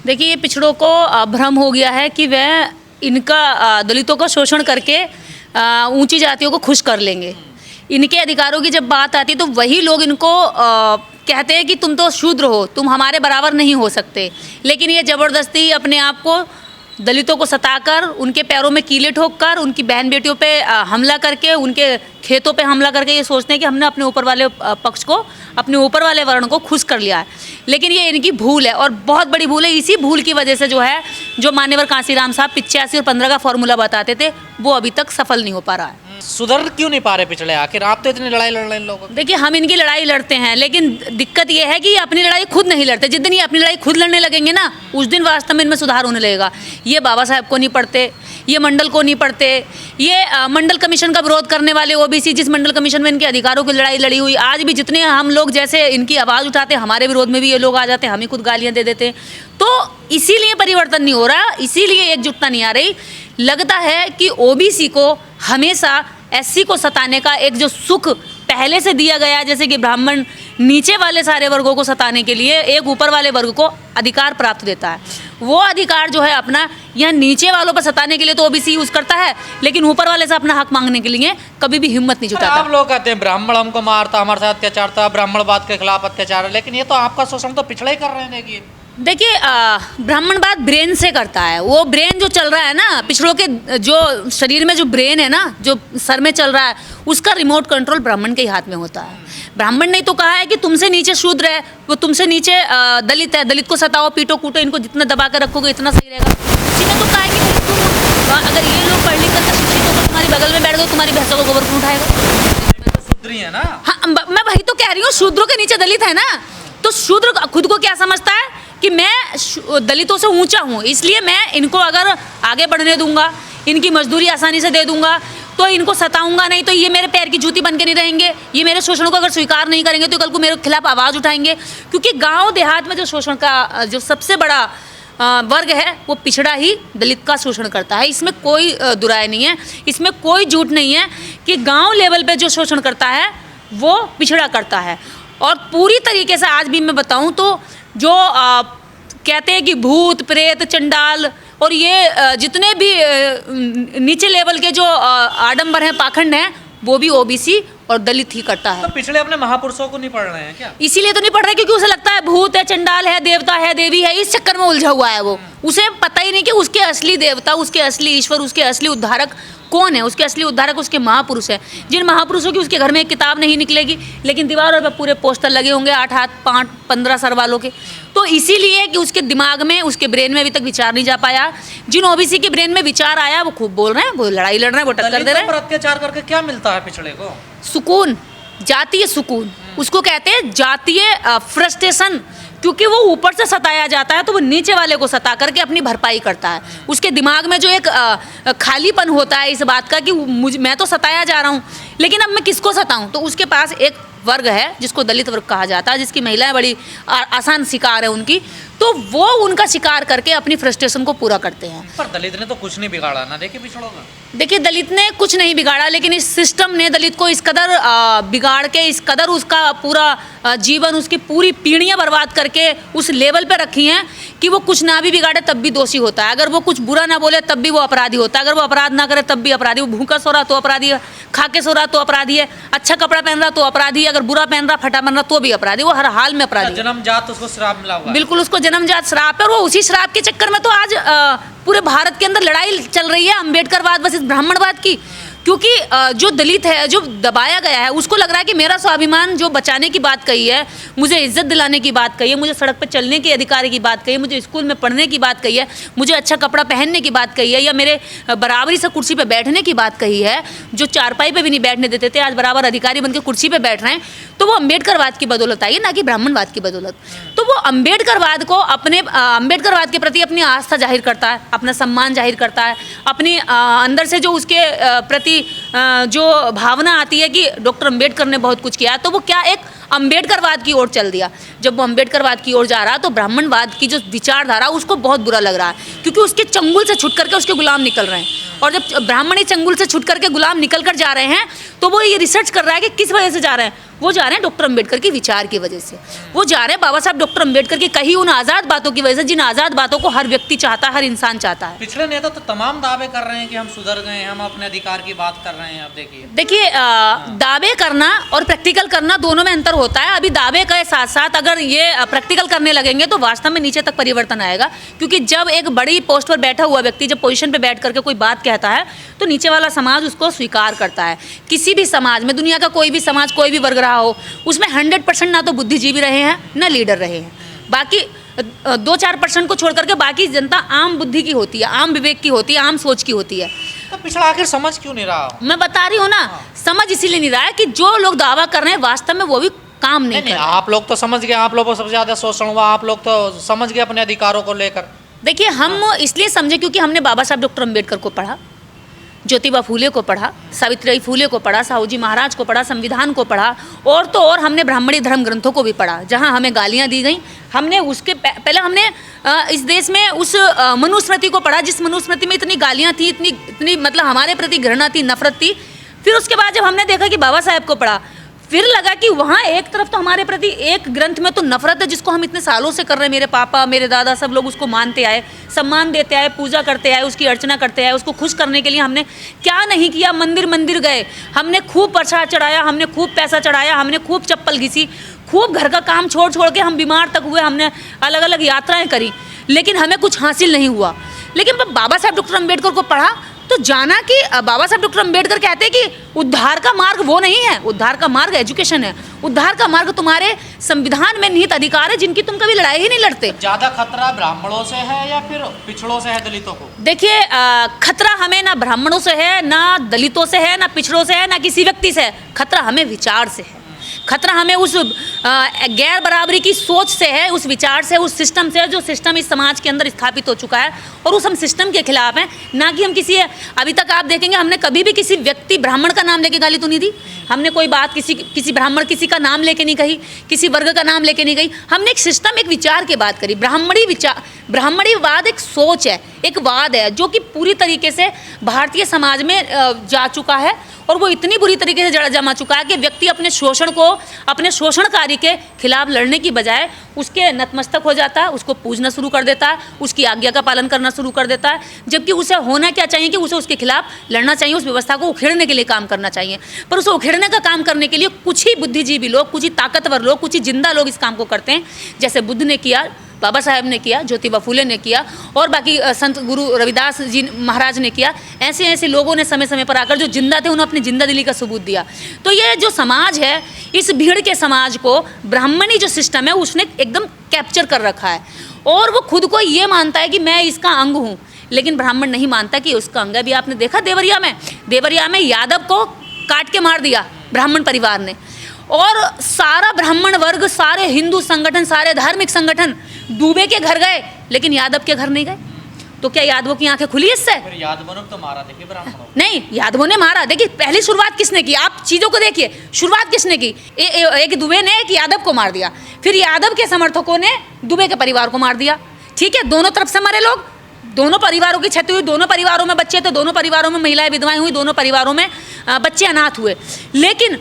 देखिए, ये पिछड़ों को भ्रम हो गया है कि वह इनका दलितों का शोषण करके ऊंची जातियों को खुश कर लेंगे। इनके अधिकारों की जब बात आती है तो वही लोग इनको कहते हैं कि तुम तो शूद्र हो, तुम हमारे बराबर नहीं हो सकते। लेकिन ये ज़बरदस्ती अपने आप को दलितों को सताकर, उनके पैरों में कीले ठोककर, उनकी बहन बेटियों पे हमला करके, उनके खेतों पे हमला करके ये सोचते हैं कि हमने अपने ऊपर वाले पक्ष को, अपने ऊपर वाले वर्ण को खुश कर लिया है। लेकिन ये इनकी भूल है और बहुत बड़ी भूल है। इसी भूल की वजह से जो है, जो मान्यवर कांसीराम साहब 85 और 15 का फॉर्मूला बताते थे, वो अभी तक सफल नहीं हो पा रहा है। सुधर क्यों नहीं पा रहे पिछड़े? आखिर आप तो इतनी लड़ाई लड़ रहे हैं लोगों। देखिए, हम इनकी लड़ाई लड़ते हैं, लेकिन दिक्कत ये है कि ये अपनी लड़ाई खुद नहीं लड़ते। जिस दिन ये अपनी लड़ाई खुद लड़ने लगेंगे ना, उस दिन वास्तव में इनमें सुधार होने लगेगा। ये बाबा साहब को नहीं पढ़ते, ये मंडल को नहीं पढ़ते, ये मंडल कमीशन का विरोध करने वाले ओबीसी, जिस मंडल कमीशन में इनके अधिकारों की लड़ाई लड़ी हुई, आज भी जितने हम लोग जैसे इनकी आवाज़ उठाते हैं, हमारे विरोध में भी ये लोग आ जाते हैं, हमें खुद गालियाँ दे देते हैं। तो इसीलिए परिवर्तन नहीं हो रहा, इसीलिए एकजुटता नहीं आ रही। लगता है कि ओबीसी को हमेशा एससी को सताने का एक जो सुख पहले से दिया गया, जैसे कि ब्राह्मण नीचे वाले सारे वर्गों को सताने के लिए एक ऊपर वाले वर्ग को अधिकार प्राप्त देता है, वो अधिकार जो है अपना यहाँ नीचे वालों पर सताने के लिए तो ओबीसी यूज करता है, लेकिन ऊपर वाले से अपना हक मांगने के लिए कभी भी हिम्मत नहीं जुटाता। आप लोग कहते हैं ब्राह्मण हमको मारता, हमारे साथ अत्याचार था, ब्राह्मणवाद के खिलाफ अत्याचार है, लेकिन ये तो आपका शोषण तो पिछड़े ही कर रहे हैं। देखिए, ब्राह्मणवाद ब्रेन से करता है। वो ब्रेन जो चल रहा है ना, पिछड़ों के जो शरीर में जो ब्रेन है ना, जो सर में चल रहा है, उसका रिमोट कंट्रोल ब्राह्मण के हाथ में होता है। ब्राह्मण ने तो कहा है कि तुमसे नीचे शूद्र है, वो तुमसे नीचे दलित है, दलित को सताओ, पीटो कूटो, इनको जितना दबा कर रखोगे इतना सही रहेगा। उसी ने तो कहा है कि तुम अगर ये लोग पढ़ लिख कर शिक्षित होकर तुम्हारी बगल में बैठ गए, तुम्हारी भैंसों को गोबर कौन उठाएगा? शूद्र ही है ना। हाँ, मैं वही तो कह रही हूँ, शूद्रों के नीचे दलित है ना। तो शूद्र खुद को क्या समझता है कि मैं दलितों से ऊंचा हूँ, इसलिए मैं इनको अगर आगे बढ़ने दूंगा, इनकी मजदूरी आसानी से दे दूंगा, तो इनको सताऊंगा नहीं, तो ये मेरे पैर की जूती बन के नहीं रहेंगे। ये मेरे शोषण को अगर स्वीकार नहीं करेंगे तो कल को मेरे खिलाफ आवाज़ उठाएंगे। क्योंकि गांव देहात में जो शोषण का जो सबसे बड़ा वर्ग है, वो पिछड़ा ही दलित का शोषण करता है। इसमें कोई दुराय नहीं है, इसमें कोई झूठ नहीं है कि गाँव लेवल पर जो शोषण करता है वो पिछड़ा करता है। और पूरी तरीके से आज भी मैं बताऊं तो जो कहते हैं कि भूत प्रेत चंडाल और ये जितने भी नीचे लेवल के जो आडंबर हैं, पाखंड हैं, वो भी ओबीसी और दलित ही करता है। तो पिछले अपने महापुरुषों को नहीं पढ़ रहे हैं क्या? इसीलिए तो नहीं पढ़ रहे क्योंकि उसे लगता है भूत है, चंडाल है, देवता है, देवी है, इस चक्कर में उलझा हुआ है वो। उसे पता ही नहीं कि उसके असली देवता, उसके असली ईश्वर, उसके असली उद्धारक कौन है। उसके असली उद्धारक उसके महापुरुष है, जिन महापुरुषों की उसके घर में एक किताब नहीं निकलेगी, लेकिन दीवारों पर पूरे पोस्टर लगे होंगे 8 हाथ 5 15 सर वालों के। तो इसीलिए कि उसके दिमाग में, उसके ब्रेन में अभी तक विचार नहीं जा पाया। जिन ओबीसी के ब्रेन में विचार आया, वो खूब बोल रहे हैं, वो लड़ाई लड़ रहे हैं, वो टक्कर दे रहे हैं। अत्याचार करके क्या मिलता है पिछड़े को? सुकून, जातीय सुकून, उसको कहते हैं जातीय फ्रस्ट्रेशन। क्योंकि वो ऊपर से सताया जाता है तो वो नीचे वाले को सता करके अपनी भरपाई करता है। उसके दिमाग में जो एक खालीपन होता है इस बात का कि मैं तो सताया जा रहा हूँ, लेकिन अब मैं किसको सताऊँ। तो उसके पास एक वर्ग है जिसको दलित वर्ग कहा जाता है, जिसकी महिलाएं बड़ी आसान शिकार है उनकी, तो वो उनका शिकार करके अपनी फ्रस्ट्रेशन को पूरा करते हैं। पर दलित ने तो कुछ नहीं बिगाड़ा ना, देखिए पिछड़ों का। देखिए, दलित ने कुछ नहीं बिगाड़ा, लेकिन इस सिस्टम ने दलित को इस कदर बिगाड़ के, इस कदर उसका पूरा जीवन, उसकी पूरी पीढ़ियाँ बर्बाद करके उस लेवल पे रखी हैं कि वो कुछ ना भी बिगाड़े तब भी दोषी होता है। अगर वो कुछ बुरा ना बोले तब भी वो अपराधी होता है, अगर वो अपराध ना करे तब भी अपराधी। वो भूखा सो रहा तो अपराधी है, खा के सो रहा तो अपराधी है, अच्छा कपड़ा पहन रहा तो अपराधी है, अगर बुरा पहन रहा, फटा पहन रहा तो भी अपराधी। वो हर हाल में अपराधी। जन्मजात उसको श्राप मिला हुआ। बिल्कुल, उसको जन्मजात श्राप है। और वो उसी श्राप के चक्कर में तो आज पूरे भारत के अंदर लड़ाई चल रही है अम्बेडकरवाद वर्सेस ब्राह्मणवाद की। क्योंकि जो दलित है, जो दबाया गया है, उसको लग रहा है कि मेरा स्वाभिमान जो बचाने की बात कही है, मुझे इज्जत दिलाने की बात कही है, मुझे सड़क पर चलने के अधिकार की बात कही है, मुझे स्कूल में पढ़ने की बात कही है, मुझे अच्छा कपड़ा पहनने की बात कही है, या मेरे बराबरी से कुर्सी पे बैठने की बात कही है, जो चारपाई पे भी नहीं बैठने देते थे, आज बराबर अधिकारी बनकर कुर्सी पे बैठ रहे हैं, तो वो अम्बेडकरवाद की बदौलत आई है, ना कि ब्राह्मणवाद की बदौलत। तो वो अम्बेडकरवाद को अम्बेडकरवाद के प्रति अपनी आस्था जाहिर करता है, अपना सम्मान जाहिर करता है, अपनी अंदर से जो उसके प्रति जो भावना आती है कि डॉक्टर अम्बेडकर ने बहुत कुछ किया, तो वो क्या एक अम्बेडकरवाद की ओर चल दिया। जब वो अम्बेडकरवाद की ओर जा रहा है तो ब्राह्मणवाद की जो विचारधारा उसको बहुत बुरा लग रहा है, क्योंकि उसके चंगुल से छूट करके उसके गुलाम निकल रहे हैं। और जब ब्राह्मणी चंगुल से छूट करके गुलाम निकल कर जा रहे हैं तो वो ये रिसर्च कर रहा है कि किस वजह से जा रहे हैं। वो जा रहे हैं डॉक्टर अम्बेडकर के विचार की वजह से, वो जा रहे हैं बाबा साहब डॉक्टर अम्बेडकर की कही उन आज़ाद बातों की वजह से, जिन आज़ाद बातों को हर व्यक्ति चाहता है, हर इंसान चाहता है। पिछले नेता तो तमाम दावे कर रहे हैं कि हम सुधर गए, हम अपने अधिकार की बात कर रहे हैं। अब देखिए दावे करना और प्रैक्टिकल करना दोनों में अंतर होता है। अभी दावे के साथ साथ अगर ये प्रैक्टिकल करने लगेंगे तो वास्तव में नीचे तक परिवर्तन आएगा, क्योंकि जब एक बड़ी पोस्ट पर बैठा हुआ व्यक्ति जब पोजीशन पर बैठ करके कोई बात कहता है तो नीचे वाला समाज उसको स्वीकार करता है। किसी भी समाज में, दुनिया का कोई भी समाज, कोई भी वर्ग रहा हो, उसमें 100% ना तो बुद्धिजीवी रहे हैं ना लीडर रहे हैं। बाकी 2-4% को छोड़ करके बाकी जनता आम बुद्धि की होती है, आम विवेक की होती है, आम सोच की होती है। तो पिछड़ा आखिर समझ क्यों नहीं रहा? मैं बता रही हूँ ना, समझ इसीलिए नहीं रहा है कि जो लोग दावा कर रहे हैं वास्तव में वो भी काम नहीं कर रहे। आप लोग तो समझ गए, आप लोगों को सबसे ज्यादा शोषण हुआ, आप लोग तो समझ गए अपने अधिकारों को लेकर। देखिए हम इसलिए समझे क्योंकि हमने बाबा साहब डॉक्टर अम्बेडकर को पढ़ा, ज्योतिबा फूले को पढ़ा, सावित्रीबाई फूले को पढ़ा, साहू जी महाराज को पढ़ा, संविधान को पढ़ा, और तो और हमने ब्राह्मणी धर्म ग्रंथों को भी पढ़ा, जहां हमें गालियां दी गई। हमने उसके पहले हमने इस देश में उस मनुस्मृति को पढ़ा जिस मनुस्मृति में इतनी गालियां थी, इतनी मतलब हमारे प्रति घृणा थी, नफरत थी। फिर उसके बाद जब हमने देखा कि बाबा साहेब को पढ़ा, फिर लगा कि वहाँ एक तरफ तो हमारे प्रति एक ग्रंथ में तो नफरत है जिसको हम इतने सालों से कर रहे हैं, मेरे पापा मेरे दादा सब लोग उसको मानते आए, सम्मान देते आए, पूजा करते आए, उसकी अर्चना करते आए। उसको खुश करने के लिए हमने क्या नहीं किया, मंदिर मंदिर गए, हमने खूब प्रसाद चढ़ाया, हमने खूब पैसा चढ़ाया, हमने खूब चप्पल घिसी, खूब घर का काम छोड़ छोड़ के हम बीमार तक हुए, हमने अलग अलग यात्राएं करी, लेकिन हमें कुछ हासिल नहीं हुआ। लेकिन जब बाबा साहब डॉक्टर अम्बेडकर को पढ़ा तो जाना कि बाबा साहब डॉक्टर अम्बेडकर कहते हैं कि उद्धार का मार्ग वो नहीं है, उद्धार का मार्ग एजुकेशन है, उद्धार का मार्ग तुम्हारे संविधान में निहित अधिकार है जिनकी तुम कभी लड़ाई ही नहीं लड़ते। ज्यादा खतरा ब्राह्मणों से है या फिर पिछड़ों से है, दलितों को? देखिए खतरा हमें ना ब्राह्मणों से है, ना दलितों से है, ना पिछड़ों से है, ना किसी व्यक्ति से है। खतरा हमें विचार से है, खतरा हमें उस गैर बराबरी की सोच से है, उस विचार से, उस सिस्टम से है जो सिस्टम इस समाज के अंदर स्थापित हो चुका है, और उस हम सिस्टम के खिलाफ हैं। ना कि हम किसी, अभी तक आप देखेंगे हमने कभी भी किसी व्यक्ति ब्राह्मण का नाम लेके गाली तो नहीं दी, हमने कोई बात किसी ब्राह्मण किसी का नाम लेके नहीं कही, किसी वर्ग का नाम लेके नहीं कही। हमने एक सिस्टम, एक विचार की बात करी। ब्राह्मणीवाद एक सोच है, एक वाद है जो कि पूरी तरीके से भारतीय समाज में जा चुका है, और वो इतनी बुरी तरीके से जड़ जमा चुका है कि व्यक्ति अपने शोषण को, अपने शोषणकारी के खिलाफ लड़ने की बजाय उसके नतमस्तक हो जाता है, उसको पूजना शुरू कर देता है, उसकी आज्ञा का पालन करना शुरू कर देता है। जबकि उसे होना क्या चाहिए कि उसे उसके खिलाफ लड़ना चाहिए, उस व्यवस्था को उखेड़ने के लिए काम करना चाहिए। पर उसे उखेड़ने का काम करने के लिए कुछ ही बुद्धिजीवी लोग, कुछ ही ताकतवर लोग, कुछ ही जिंदा लोग इस काम को करते हैं, जैसे बुद्ध ने किया, बाबा साहेब ने किया, ज्योतिबा फूले ने किया, और बाकी संत गुरु रविदास जी महाराज ने किया। ऐसे ऐसे लोगों ने समय समय पर आकर जो जिंदा थे उन्होंने अपनी जिंदा दिली का सबूत दिया। तो ये जो समाज है, इस भीड़ के समाज को ब्राह्मणी जो सिस्टम है उसने एकदम कैप्चर कर रखा है, और वो खुद को ये मानता है कि मैं इसका अंग हूँ, लेकिन ब्राह्मण नहीं मानता कि उसका अंग है। अभी आपने देखा देवरिया में यादव को काट के मार दिया ब्राह्मण परिवार ने, और सारा ब्राह्मण वर्ग, सारे हिंदू संगठन, सारे धार्मिक संगठन दुबे के घर गए, लेकिन यादव के घर नहीं गए। तो क्या यादवों की आंखें खुली इससे? फिर यादवों ने तो मारा, देखिए ब्राह्मणों नहीं, यादवों ने मारा। देखिए पहली शुरुआत किसने की, आप चीजों को देखिए, शुरुआत किसने की? एक दुबे ने एक यादव को मार दिया, फिर यादव के समर्थकों ने दुबे के परिवार को मार दिया। ठीक है, दोनों तरफ से मरे लोग, दोनों परिवारों की क्षति हुई, दोनों परिवारों में बच्चे थे, दोनों परिवारों में महिलाएं विधवाएं हुई, दोनों परिवारों में बच्चे अनाथ हुए। लेकिन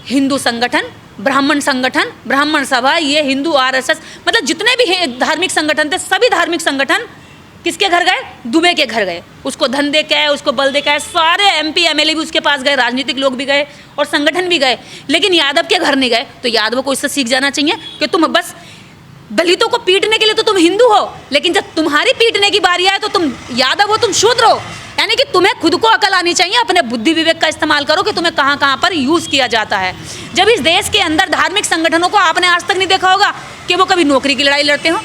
हिंदू संगठन, ब्राह्मण संगठन, ब्राह्मण सभा, ये हिंदू आरएसएस, मतलब जितने भी धार्मिक संगठन थे, सभी धार्मिक संगठन किसके घर गए? दुबे के घर गए। उसको धन दे के आए, उसको बल दे के आए, सारे एमपी एमएलए भी उसके पास गए, राजनीतिक लोग भी गए और संगठन भी गए, लेकिन यादव के घर नहीं गए। तो यादव को इससे सीख जाना चाहिए कि तुम बस दलितों को पीटने के लिए तो तुम हिंदू हो, लेकिन जब तुम्हारी पीटने की बारी आए तो तुम यादव हो, तुम शूद्र हो। यानी कि तुम्हें खुद को अकल आनी चाहिए, अपने बुद्धि विवेक का इस्तेमाल करो कि तुम्हें कहाँ कहाँ पर यूज़ किया जाता है। जब इस देश के अंदर धार्मिक संगठनों को आपने आज तक नहीं देखा होगा कि वो कभी नौकरी की लड़ाई लड़ते हो,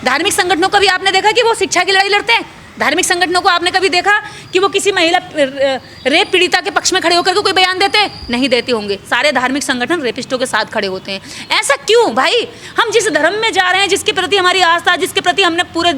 धार्मिक संगठनों को भी आपने देखा कि वो शिक्षा की लड़ाई लड़ते हैं, धार्मिक संगठनों को आपने कभी देखा कि वो किसी महिला रेप पीड़िता के पक्ष में खड़े होकर के कोई बयान देते? नहीं देते होंगे। सारे धार्मिक संगठन रेपिस्टों के साथ खड़े होते हैं। ऐसा क्यों भाई? हम जिस धर्म में जा रहे हैं, जिसके प्रति हमारी आस्था, जिसके प्रति हमने पूरे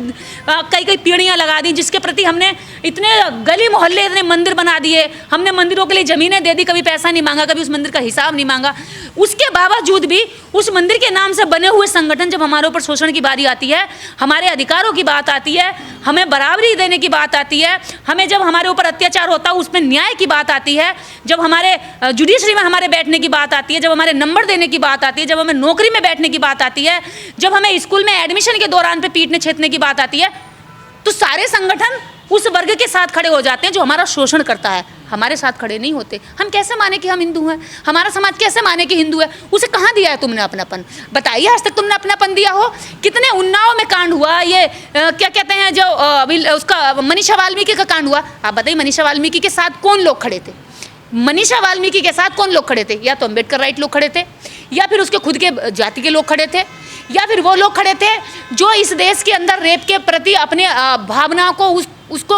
कई कई पीढ़ियाँ लगा दी, जिसके प्रति हमने इतने गली मोहल्ले, इतने मंदिर बना दिए, हमने मंदिरों के लिए ज़मीनें दे दी, कभी पैसा नहीं मांगा, कभी उस मंदिर का हिसाब नहीं मांगा, उसके बावजूद भी उस मंदिर के नाम से बने हुए संगठन जब हमारे ऊपर शोषण की बारी आती है, हमारे अधिकारों की बात आती है, हमें बराबरी देने की बात आती है, हमें जब हमारे ऊपर अत्याचार होता है उसमें न्याय की बात आती है, जब हमारे जुडिशरी में हमारे बैठने की बात आती है, जब हमारे नंबर देने की बात आती है, जब हमें नौकरी में बैठने की बात आती है, जब हमें स्कूल में एडमिशन के दौरान पे पीटने छेदने की बात आती है, तो सारे संगठन उस वर्ग के साथ खड़े हो जाते हैं जो हमारा शोषण करता है, हमारे साथ खड़े नहीं होते। हम कैसे माने कि हम हिंदू हैं? हमारा समाज कैसे माने कि हिंदू है? उसे कहाँ दिया है तुमने अपनापन? बताइए, आज तक तुमने अपनापन दिया हो? कितने उन्नाव में कांड हुआ, ये क्या कहते हैं जो अभी उसका मनीषा वाल्मीकि का कांड हुआ, आप बताइए मनीषा वाल्मीकि के साथ कौन लोग खड़े थे? मनीषा वाल्मीकि के साथ कौन लोग खड़े थे? या तो अम्बेडकर राइट लोग खड़े थे, या फिर उसके खुद के जाति के लोग खड़े थे, या फिर वो लोग खड़े थे जो इस देश के अंदर रेप के प्रति अपने भावनाओं को उसको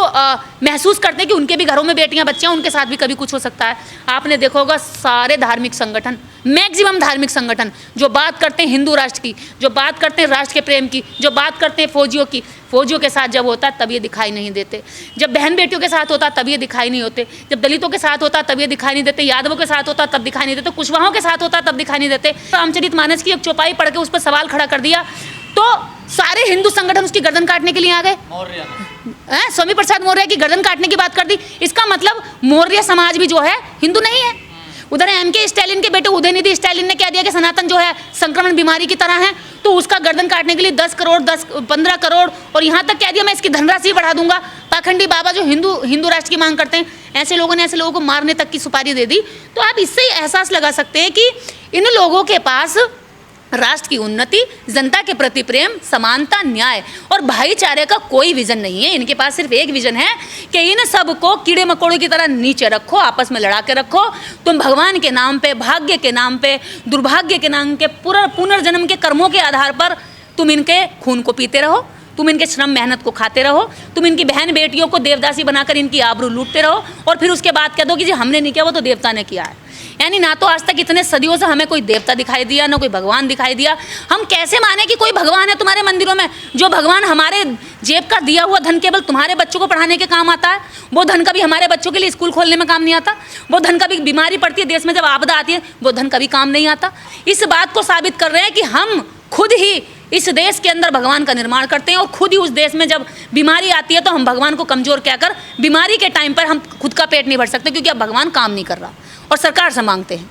महसूस करते हैं कि उनके भी घरों में बेटियां बच्चियां, उनके साथ भी कभी कुछ हो सकता है। आपने देखा होगा सारे धार्मिक संगठन, मैक्सिमम धार्मिक संगठन जो बात करते हैं हिंदू राष्ट्र की, जो बात करते हैं राष्ट्र के प्रेम की, जो बात करते हैं फौजियों की, फौजियों के साथ जब होता तब ये दिखाई नहीं देते, जब बहन बेटियों के साथ होता तब ये दिखाई नहीं होते, जब दलितों के साथ होता तब ये दिखाई नहीं देते, यादवों के साथ होता तब दिखाई नहीं देते, कुशवाहों के साथ होता तब दिखाई नहीं देते। रामचरितमानस की एक चौपाई पढ़ के उस पर सवाल खड़ा कर दिया तो सारे हिंदू संगठन उसकी गर्दन काटने के लिए आ गए। स्वामी प्रसाद मौर्य की गर्दन काटने की बात कर दी। इसका मतलब मौर्य समाज भी जो है हिंदू नहीं है। उधर एमके स्टालिन के बेटे उदयनिधि स्टालिन ने क्या दिया कि सनातन जो है संक्रमण बीमारी की तरह है, तो उसका गर्दन काटने के लिए 10 करोड़ 15 करोड़ और यहाँ तक कह दिया मैं इसकी धनराशि बढ़ा दूंगा। पाखंडी बाबा जो हिंदू राष्ट्र की मांग करते हैं, ऐसे लोगों ने ऐसे लोगों को मारने तक की सुपारी दे दी। तो आप इससे ही एहसास लगा सकते हैं कि इन लोगों के पास राष्ट्र की उन्नति, जनता के प्रति प्रेम, समानता, न्याय और भाईचारे का कोई विजन नहीं है। इनके पास सिर्फ एक विजन है कि इन सबको कीड़े मकोड़ों की तरह नीचे रखो, आपस में लड़ा के रखो। तुम भगवान के नाम पे, भाग्य के नाम पे, दुर्भाग्य के नाम के, पुनर्जन्म के कर्मों के आधार पर तुम इनके खून को पीते रहो, तुम इनके श्रम मेहनत को खाते रहो, तुम इनकी बहन बेटियों को देवदासी बनाकर इनकी आबरू लूटते रहो और फिर उसके बाद कह दो कि जी हमने नहीं किया, वो तो देवता ने किया है। यानी ना तो आज तक इतने सदियों से हमें कोई देवता दिखाई दिया, ना कोई भगवान दिखाई दिया। हम कैसे माने कि कोई भगवान है तुम्हारे मंदिरों में? जो भगवान हमारे जेब का दिया हुआ धन केवल तुम्हारे बच्चों को पढ़ाने के काम आता है, वो धन कभी हमारे बच्चों के लिए स्कूल खोलने में काम नहीं आता। वो धन कभी बीमारी पड़ती है देश में, जब आपदा आती है, वो धन कभी काम नहीं आता। इस बात को साबित कर रहे हैं कि हम खुद ही इस देश के अंदर भगवान का निर्माण करते हैं और खुद ही उस देश में जब बीमारी आती है तो हम भगवान को कमज़ोर कहकर बीमारी के टाइम पर हम खुद का पेट नहीं भर सकते, क्योंकि अब भगवान काम नहीं कर रहा और सरकार से मांगते हैं।